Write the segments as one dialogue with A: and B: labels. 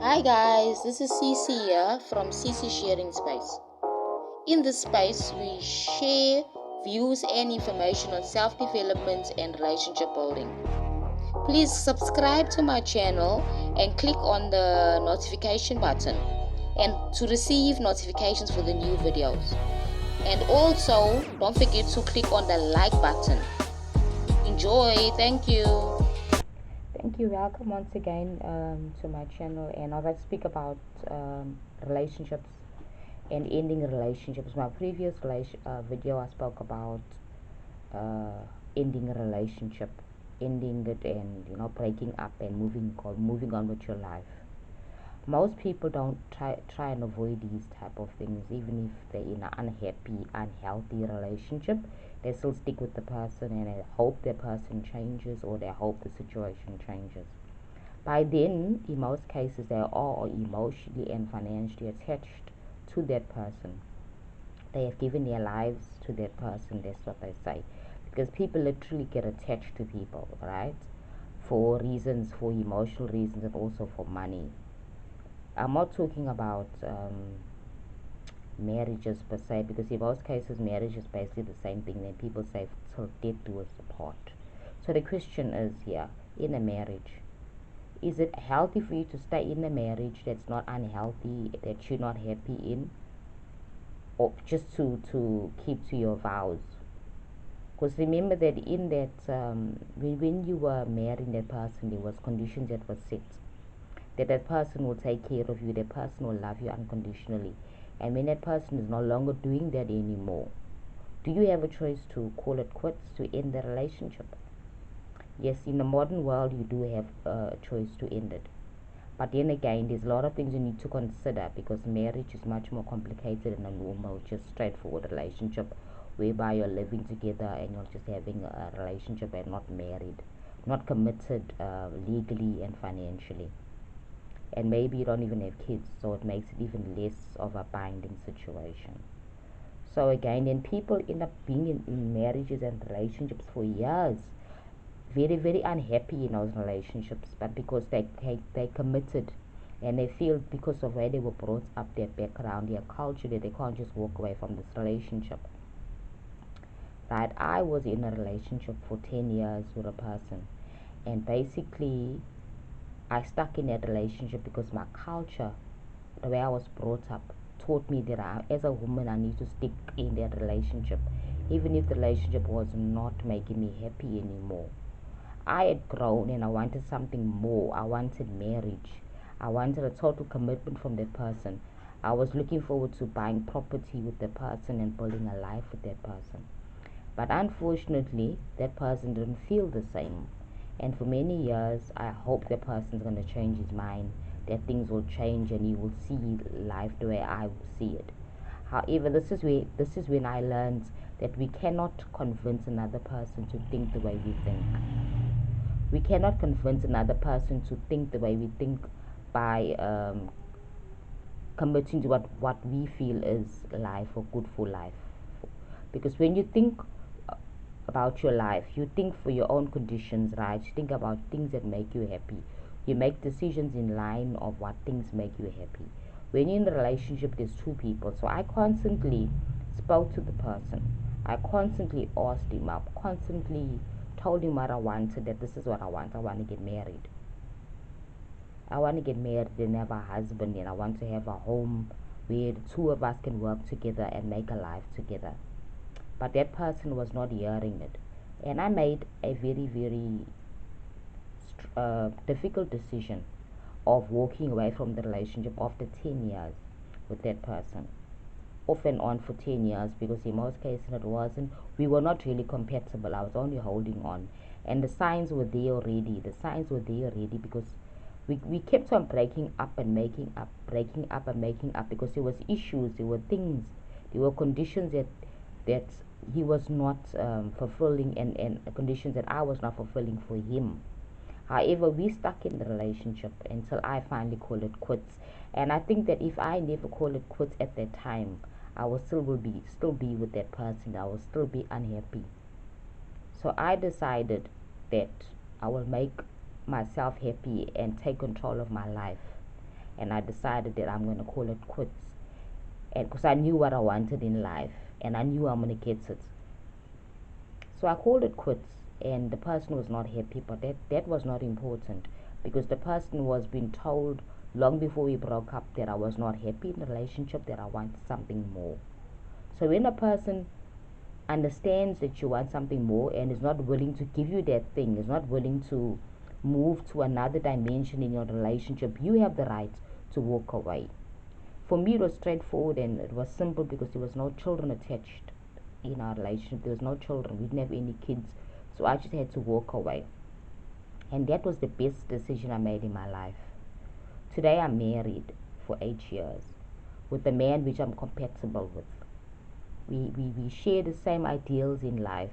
A: Hi guys, this is Cece here from Cece Sharing Space. In this space, we share views and information on self-development and relationship building. Please subscribe to my channel and click on the notification button and to receive notifications for the new videos. And also, don't forget to click on the like button. Enjoy, thank you.
B: Thank you. Welcome once again to my channel, and I'd like to speak about relationships and ending relationships. My previous video, I spoke about ending a relationship, ending it, and breaking up and moving on with your life. Most people don't try and avoid these type of things, even if they're in an unhealthy relationship. They still stick with the person and they hope the person changes, or they hope the situation changes. By then, in most cases, they are emotionally and financially attached to that person. They have given their lives to that person, that's what they say. Because people literally get attached to people, right? For reasons, for emotional reasons, and also for money. I'm not talking about marriages per se, because in most cases, marriage is basically the same thing. Then people say, till death do us apart. So the question is here, in a marriage, is it healthy for you to stay in a marriage that's not unhealthy, that you're not happy in, or just to keep to your vows? Because remember that in that when you were marrying that person, there was conditions that were set, that person will take care of you, that person will love you unconditionally. And when that person is no longer doing that anymore, do you have a choice to call it quits, to end the relationship? Yes, in the modern world, you do have a choice to end it. But then again, there's a lot of things you need to consider, because marriage is much more complicated than a normal, just straightforward relationship whereby you're living together and you're just having a relationship and not married, not committed legally and financially. And maybe you don't even have kids, so it makes it even less of a binding situation. So again, then people end up being in marriages and relationships for years, very very unhappy in those relationships, but because they committed, and they feel because of where they were brought up, their background, their culture, that they can't just walk away from this relationship. Right, I was in a relationship for 10 years with a person, and basically I stuck in that relationship because my culture, the way I was brought up, taught me that as a woman, I need to stick in that relationship, even if the relationship was not making me happy anymore. I had grown and I wanted something more. I wanted marriage. I wanted a total commitment from that person. I was looking forward to buying property with the person and building a life with that person. But unfortunately, that person didn't feel the same. And for many years, I hope that person's going to change his mind, that things will change and he will see life the way I see it. However, this is when I learned that we cannot convince another person to think the way we think. We cannot convince another person to think the way we think by committing to what we feel is life or good for life. Because when you think about your life, you think for your own conditions, right? You think about things that make you happy. You make decisions in line of what things make you happy. When you're in a relationship, there's two people. So I constantly spoke to the person. I constantly asked him up, constantly told him what I wanted, that this is what I want. I want to get married. I want to get married and have a husband, and I want to have a home where the two of us can work together and make a life together. But that person was not hearing it. And I made a very, very difficult decision of walking away from the relationship after 10 years with that person. Off and on for 10 years, because in most cases it wasn't, we were not really compatible. I was only holding on. And the signs were there already. Because we kept on breaking up and making up, breaking up and making up, because there was issues, there were things, there were conditions that he was not fulfilling, and conditions that I was not fulfilling for him. However, we stuck in the relationship until I finally called it quits. And I think that if I never called it quits at that time, I will still be with that person. I will still be unhappy. So I decided that I will make myself happy and take control of my life. and I decided that I'm going to call it quits. And because I knew what I wanted in life, and I knew I'm going to get it. So I called it quits, and the person was not happy, but that was not important, because the person was being told long before we broke up that I was not happy in the relationship, that I wanted something more. So when a person understands that you want something more and is not willing to give you that thing, is not willing to move to another dimension in your relationship, you have the right to walk away. For me, it was straightforward and it was simple because there was no children attached in our relationship. There was no children. We didn't have any kids. So I just had to walk away. And that was the best decision I made in my life. Today I'm married for 8 years with a man which I'm compatible with. We share the same ideals in life.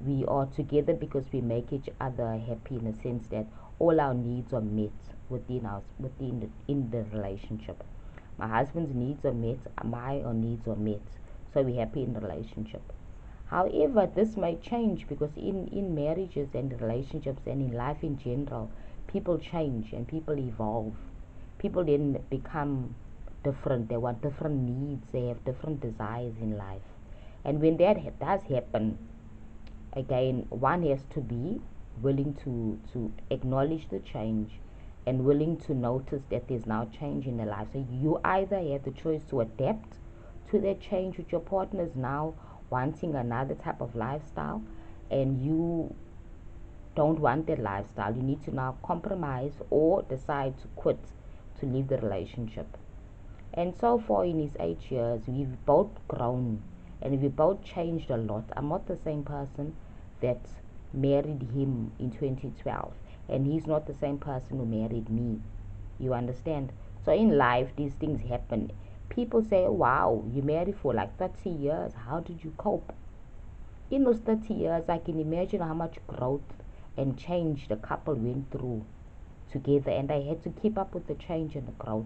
B: We are together because we make each other happy, in the sense that all our needs are met in the relationship. My husband's needs are met, my needs are met, so we're happy in the relationship. However, this may change because in marriages and relationships and in life in general, people change and people evolve. People then become different. They want different needs. They have different desires in life. And when that does happen, again, one has to be willing to acknowledge the change and willing to notice that there's now change in their life. So you either have the choice to adapt to that change with your partners now wanting another type of lifestyle, and you don't want that lifestyle. You need to now compromise or decide to quit, to leave the relationship. And so far in his 8 years, we've both grown and we've both changed a lot. I'm not the same person that married him in 2012, and he's not the same person who married me. You understand? So in life, these things happen. People say, wow, you married for like 30 years. How did you cope? In those 30 years, I can imagine how much growth and change the couple went through together, and I had to keep up with the change and the growth.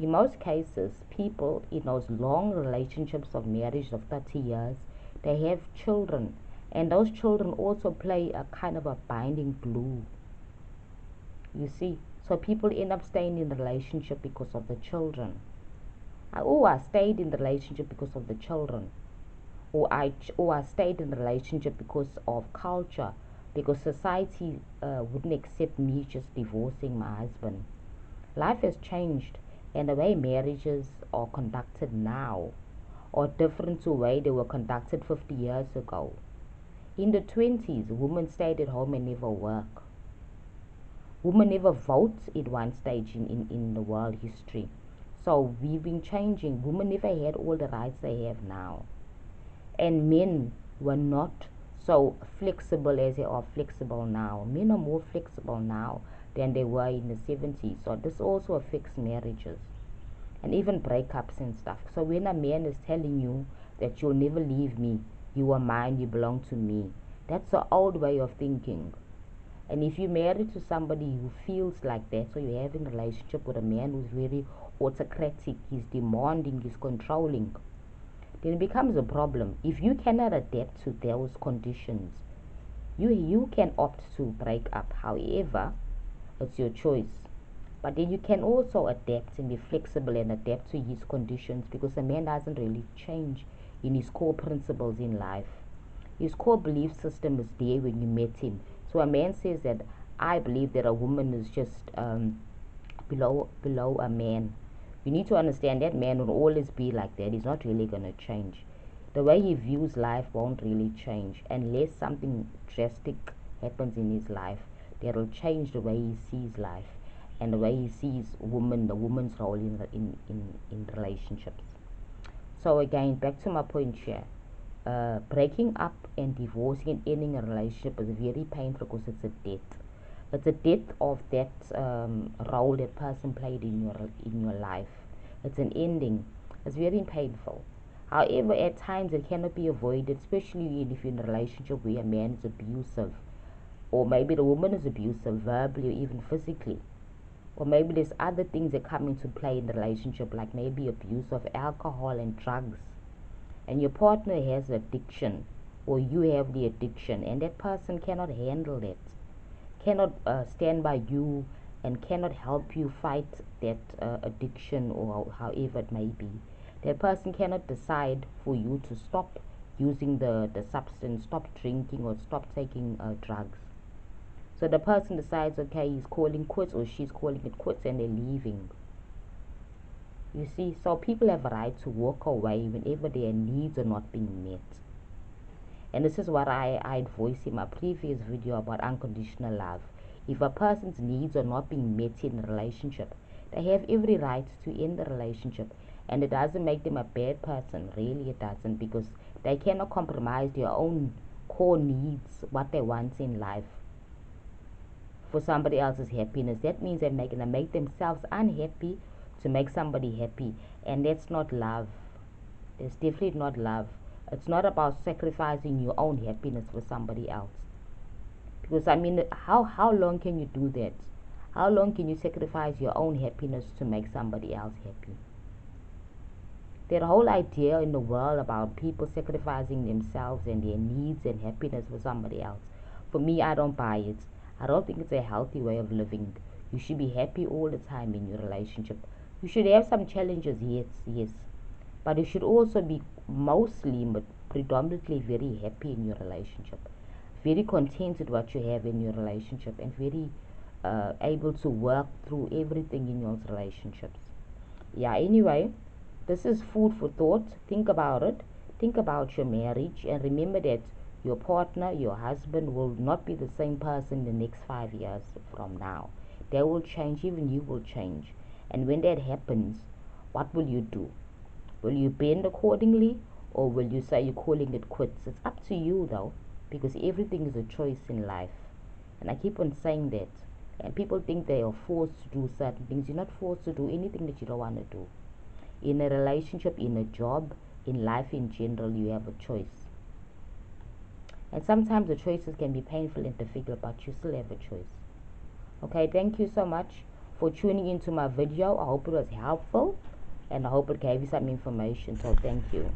B: In most cases, people in those long relationships of marriage of 30 years, they have children, and those children also play a kind of a binding glue. You see, so people end up staying in the relationship because of the children. I stayed in the relationship because of the children, or I stayed in the relationship because of culture, because society wouldn't accept me just divorcing my husband. Life has changed, and the way marriages are conducted now are different to the way they were conducted 50 years ago. In the 20s, women stayed at home and never work. Women never vote at one stage in the world history. So we've been changing. Women never had all the rights they have now. And men were not so flexible as they are flexible now. Men are more flexible now than they were in the 70s. So this also affects marriages and even breakups and stuff. So when a man is telling you that you'll never leave me, you are mine, you belong to me, that's the old way of thinking. And if you're married to somebody who feels like that, so you're having a relationship with a man who's very autocratic, he's demanding, he's controlling, then it becomes a problem. If you cannot adapt to those conditions, you can opt to break up. However, it's your choice. But then you can also adapt and be flexible and adapt to his conditions, because a man doesn't really change in his core principles in life. His core belief system is there when you met him. So a man says that I believe that a woman is just below a man. You need to understand that man will always be like that. He's not really going to change. The way he views life won't really change unless something drastic happens in his life that'll change the way he sees life and the way he sees the woman's role in relationships. So again, back to my point here. Breaking up and divorcing and ending a relationship is very painful because it's a death. It's a death of that role that person played in your life. It's an ending. It's very painful. However, at times it cannot be avoided, especially if you're in a relationship where a man is abusive, or maybe the woman is abusive, verbally or even physically. Or maybe there's other things that come into play in the relationship, like maybe abuse of alcohol and drugs, and your partner has addiction, or you have the addiction, and that person cannot handle it, cannot stand by you and cannot help you fight that addiction or however it may be. That person cannot decide for you to stop using the substance, stop drinking, or stop taking drugs. So the person decides, okay, he's calling quits or she's calling it quits, and they're leaving. You see, so people have a right to walk away whenever their needs are not being met. And this is what I'd voiced in my previous video about unconditional love. If a person's needs are not being met in a relationship, they have every right to end the relationship. And it doesn't make them a bad person. Really, it doesn't, because they cannot compromise their own core needs, what they want in life, for somebody else's happiness. That means they're going to make themselves unhappy to make somebody happy. And that's not love. It's definitely not love. It's not about sacrificing your own happiness for somebody else. Because I mean, how long can you do that? How long can you sacrifice your own happiness to make somebody else happy? That whole idea in the world about people sacrificing themselves and their needs and happiness for somebody else, for me, I don't buy it. I don't think it's a healthy way of living. You should be happy all the time in your relationship. You should have some challenges, yes, but you should also be mostly, but predominantly, very happy in your relationship, very content with what you have in your relationship, and very able to work through everything in your relationships. Yeah, anyway, this is food for thought. Think about it. Think about your marriage, and remember that your partner, your husband, will not be the same person the next 5 years from now. They will change, even you will change. And when that happens, what will you do? Will you bend accordingly, or will you say you're calling it quits? It's up to you, though, because everything is a choice in life. And I keep on saying that. And people think they are forced to do certain things. You're not forced to do anything that you don't want to do. In a relationship, in a job, in life in general, you have a choice. And sometimes the choices can be painful and difficult, but you still have a choice. Okay, thank you so much for tuning into my video. I hope it was helpful, and I hope it gave you some information. So thank you.